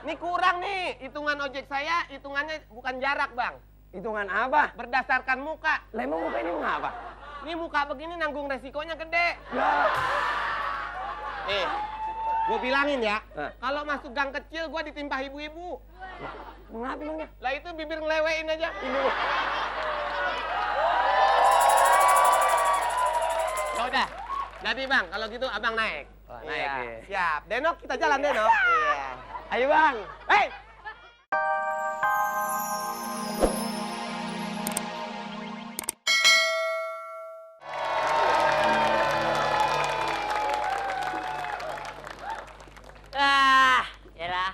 Ini kurang nih, hitungan ojek saya, hitungannya bukan jarak, Bang. Hitungan apa? Berdasarkan muka. Lah emang muka ini muka apa? Ini muka begini nanggung resikonya gede. Ya. Nih, gue bilangin ya, Nah. kalau masuk gang kecil gue ditimpa ibu-ibu. Mengapa emangnya? Lah itu bibir ngelewein aja. Ini loh. Ya udah, jadi Bang, kalau gitu abang naik. Oh, naik, Iya. iya. Siap. Denok, kita jalan Denok. Iya. Ayo Bang. Hei! Yalah.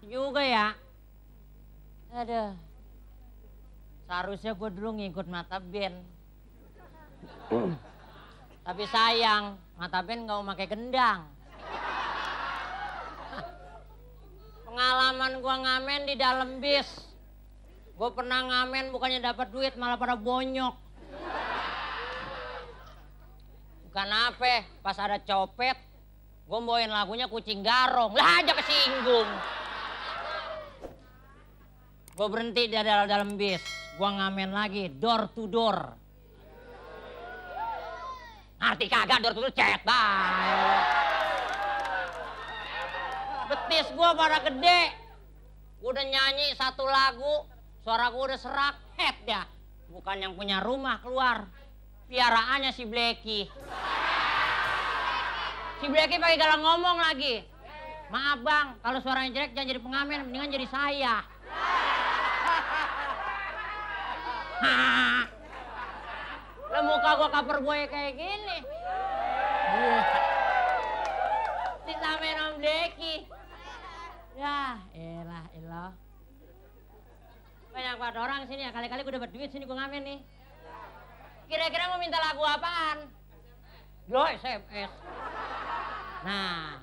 Juga ya. Aduh. Seharusnya gue dulu ngikut mata band. Tapi sayang, mata band nggak mau pakai gendang. Pengalaman gue ngamen di dalam bis. Gue pernah ngamen bukannya dapat duit malah pada bonyok. Bukan apa, pas ada copet, gue bawain lagunya Kucing Garong. Lah aja kesinggung. Gue berhenti di dalam bis. Gue ngamen lagi, door to door. Ngerti kagak door to door, cet bye. Betis gue pada gede. Gue udah nyanyi satu lagu, suara gue udah serak. Head ya. Bukan yang punya rumah keluar. Piaraannya si Blacky. Si Blacky pakai galang ngomong lagi. Maaf bang, kalau suaranya jelek jangan jadi pengamen, mendingan jadi saya. Lah muka gua cover boy kayak gini. Disamain Om Blacky. Ya, elah. Banyak banget orang sini ya, kali-kali gua dapat duit sini gua ngamen nih. Kira-kira mau minta lagu apaan? Yo, SMS. Nah,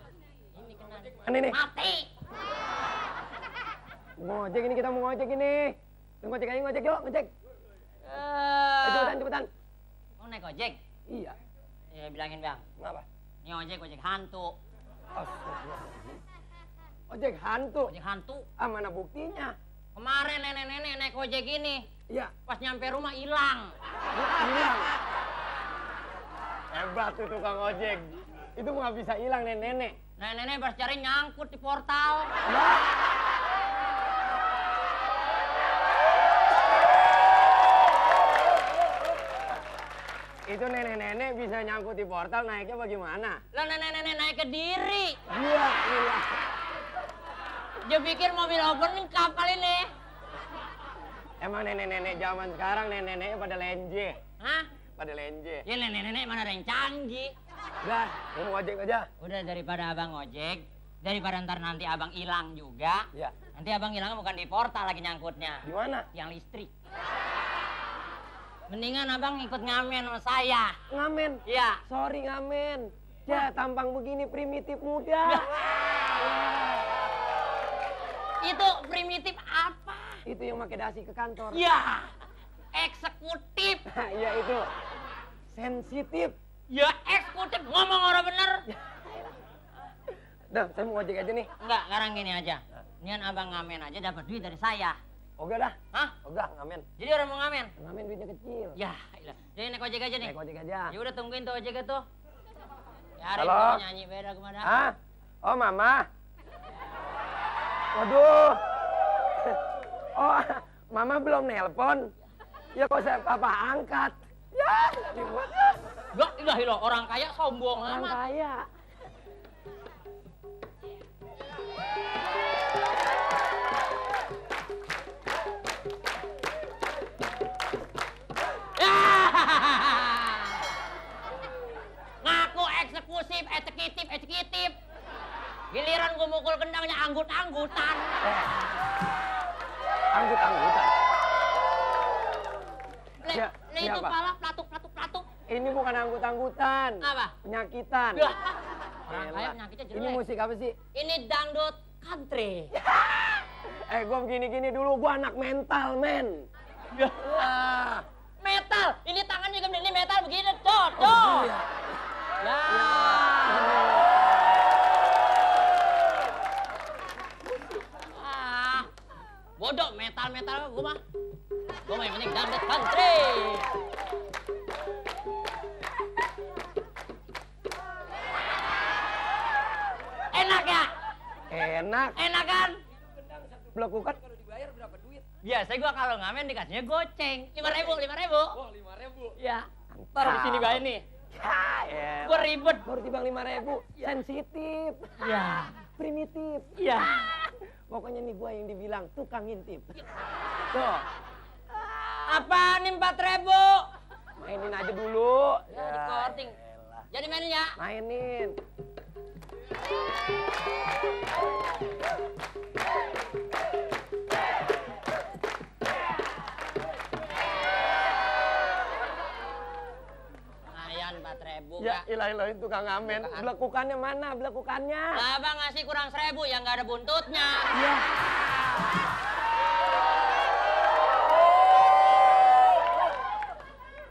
ini kena Ini. mati. Mau ngojek ini, kita mau ngojek ini. Ngojek aja, ngojek yuk, ngojek. Cepetan. Mau naik ojek? Iya. Ya bilangin bang. Kenapa? Ini ojek hantu. Ojek hantu. Ojek hantu. Ah, mana buktinya? Kemarin nenek-nenek naik ojek ini. Iya. Pas nyampe rumah hilang. Hilang. Hebat tuh tukang ojek. Itu nggak bisa hilang nenek-nenek. Nenek-nenek pas cari nyangkut di portal. Itu nenek-nenek bisa nyangkut di portal, naiknya bagaimana? Lah nenek-nenek naik ke diri. Iya. Dia pikir mobil open kapal ini. Emang nenek-nenek zaman sekarang nenek-neneknya pada lenje. Hah? Pada lenje. Ya nenek-nenek mana ada yang canggih. Udah, mau ngojek aja. Udah daripada abang ojek, daripada ntar nanti abang hilang juga. Iya. Nanti abang hilangnya bukan di portal lagi nyangkutnya. Di mana? Yang listrik. Mendingan abang ikut ngamen sama saya. Ngamen. Iya. Sorry ngamen. Ya, tampang begini primitif muda. Itu primitif apa? Itu yang pakai dasi ke kantor. Ya, eksekutif. Iya itu. Sensitif. Ya, eksekutif. Ngomong orang bener. Dah, saya mau ngojek aja nih. Enggak, sekarang gini aja. Nian abang ngamen aja dapat duit dari saya. Oke dah. Hah? Oke, ngamen. Jadi orang mau ngamen? Ngamen duitnya kecil. Ya, ilah. Jadi naik ojek aja nih. Naik ojek aja. Ya udah tungguin tuh ojeknya tuh. Ya, hari Halo? mau nyanyi beda kemana? Ah? Oh, Mama. Waduh. Oh, Mama belum nelpon. Ya kok saya papa angkat. Ya, dibuat. Ya, ilah, orang kaya sombong Orang amat. kaya. Ngaku eksekutif, eksekutif. Giliran gue mukul kendangnya anggut-anggutan. Anggut-anggutan. Nah, itu siapa? pala platuk. Ini bukan anggut-anggutan. Apa? Penyakitan. Ya. Orang Elah. kaya penyakitnya jelek. Ini musik apa sih? Ini dangdut country. Gua begini-gini dulu, gua anak mental, men. Ya. Wah. Metal. Ini tangannya juga ini metal begini. Tuh. Iya. Ya. enak. Enak kan? Belekukan. Biasa gua kalau ngamen dikasihnya goceng. 5.000, 5.000. Oh, 5.000. Ya. Taruh di sini gue nih. Ya, Gua ribet. baru timbang 5.000. Sensitif. Ya. Primitif. Ya. Pokoknya nih gua yang dibilang tukang ngintip. Tuh, Apa nih 4.000? mainin aja dulu. Ya, di korting. elah. Jadi mainin ya. Mainin. Lumayan 4.000. Ya, Kak. ilah-ilahin tukang ngamen. Belekukannya mana? Belekukannya. Lah bang ngasih kurang 1.000 yang nggak ada buntutnya. Ya.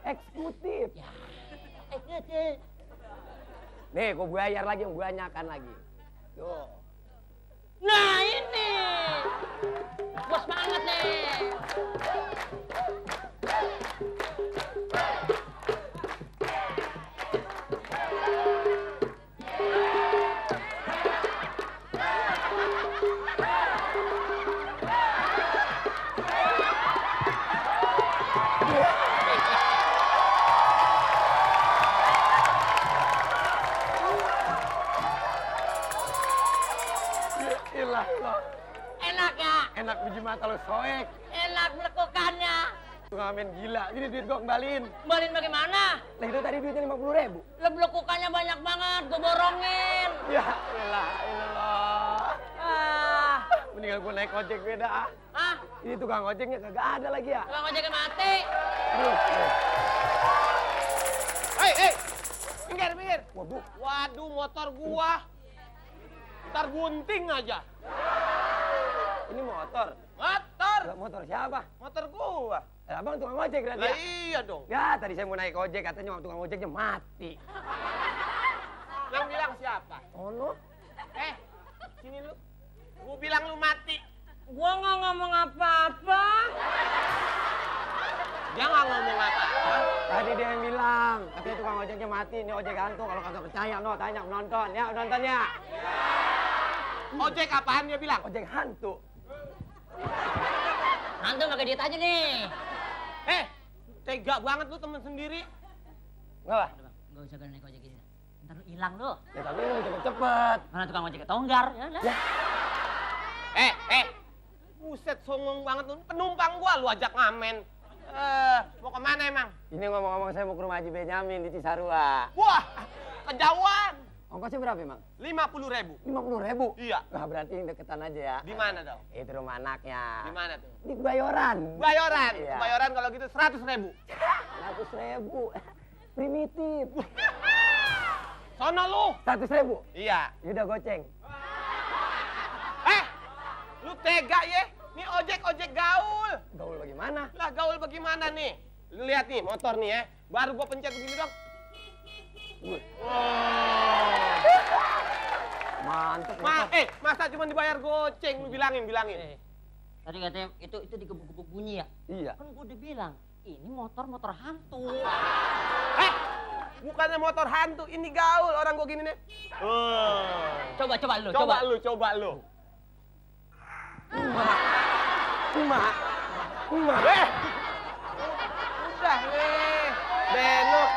Eksekutif. Ya. Gitu. Nih, gua bayar lagi, gua banyakan lagi. Tuh. Nah ini. Gua semangat nih. Ilah, lo. Enak ya? Enak biji mata lo soek. Enak melakukannya. Tukang ngamen gila. Ini duit gua kembaliin. Kembaliin bagaimana? Lah itu tadi duitnya 50.000. Lo belekukannya banyak banget, gue borongin. Ya, ilah. Ah, Mendingan gua naik ojek beda ah. ah, Ini tukang ojeknya kagak ada lagi ya. tukang ojeknya mati. Aduh. Hei, minggir. Waduh. Waduh, motor gua. Ntar gunting aja. Ini motor. Motor. Lah, motor siapa? Motor gua. Abang tukang ojek berarti Lah ya? iya dong. Ya, tadi saya mau naik ojek, katanya tukang ojeknya mati. Yang bilang siapa? Ono? Sini lu. Gua bilang lu mati. Gua nggak ngomong apa-apa. Dia nggak ngomong apa-apa. Tadi dia yang bilang, katanya tukang ojeknya mati, ini ojek hantu. Kalau kagak percaya, no, tanya penonton. Ya, nontonnya. Ojek apaan dia bilang? Ojek hantu. Nanti pakai diet aja nih. Tega banget lu temen sendiri. Enggak lah. Udah, Bang, nggak usah naik ojek ini. Ntar lu hilang lu. Ya, tapi ini cepet-cepet. Mana tukang ojek tonggar? Ya udah. Ya. Buset, songong banget lu. Penumpang gua lu ajak ngamen. Mau kemana emang? Ini ngomong-ngomong saya mau ke rumah Haji Benyamin di Cisarua. Wah, kejauhan. Ongkosnya berapa emang? 50.000. 50.000? Iya. Nah, berarti yang deketan aja ya. Di mana dong? Itu rumah anaknya. Di mana tuh? Di Bayoran. Bayoran. Iya. Bayoran kalau gitu 100.000. 100.000. Primitif. Sono lu. 100.000. Iya. Udah goceng. Lu tega ya? Nih ojek gaul. Gaul bagaimana? Lah gaul bagaimana nih? Lu lihat nih motor nih ya. Baru gua pencet begini dong. Mantep. Masa cuma dibayar goceng? Lu bilangin. Tadi katanya itu digebuk-gebuk bunyi ya? Iya. Kan gua udah bilang, ini motor hantu. Bukannya motor hantu, ini gaul orang gua gini nih. Coba lu, Coba lu. Emak. Udah nih. Benok.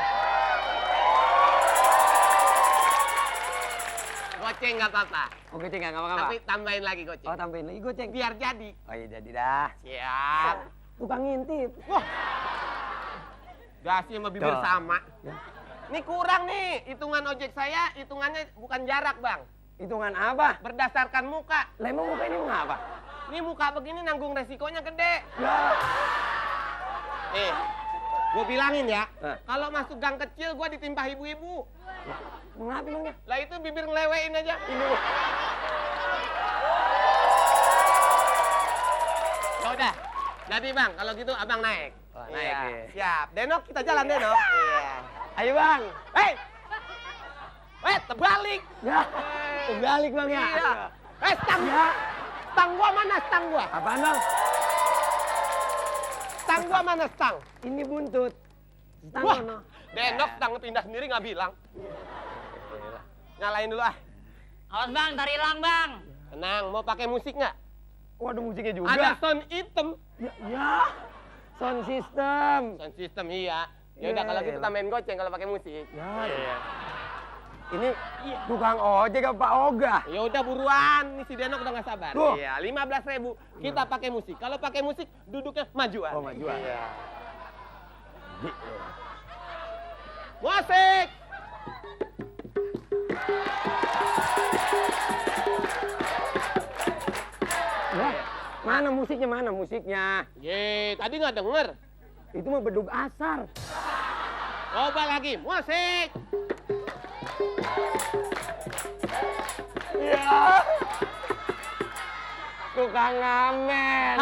Goceng nggak apa-apa. Oh, goceng nggak apa-apa. Tapi tambahin lagi goceng. Oh, tambahin lagi goceng. Biar jadi. Oh iya, jadi dah. Siap. Tukang ngintip. Wah. Gasnya sama bibir Tuh. sama. Ya. Ini kurang nih. Hitungan ojek saya, hitungannya bukan jarak, Bang. Hitungan apa? Berdasarkan muka. Lah emang muka ini mengapa? Ini muka begini nanggung resikonya gede. Ya. Nih, gue bilangin ya. Hah? Kalau masuk gang kecil, gue ditimpa ibu-ibu. Mengapa emangnya? Lah itu bibir ngelewein aja. Ini loh. Ya udah. Jadi Bang, kalau gitu Abang naik. Oh, naik, Iya. iya. Siap. Denok, kita jalan Denok. Iya. Ayo bang. Terbalik. Ya. Terbalik bang ya. Iya. Stang. Ya. Stang gua mana stang gua? Apaan bang? Stang gua mana stang? Ini buntut. Stang Wah, ono. Denok stang pindah sendiri nggak bilang. Nyalain dulu ah. Awas bang, ntar hilang bang. Tenang, mau pakai musik nggak? Waduh, musiknya juga. Ada sound item. Ya. Sound system. Sound system, iya. Ya udah, kalau gitu kita main goceng kalau pakai musik. Ya. Iya. Ini tukang ojek apa Pak Oga? Ya udah buruan, nih si Denok udah nggak sabar. Tuh. Iya, 15.000 kita pakai musik. Kalau pakai musik duduknya majuan. Oh, majuan. Iya. Musik. Wah, mana musiknya, mana musiknya? Ye, tadi nggak denger. Itu mah bedug asar. Coba lagi, musik. Ya. Tukang ngamen.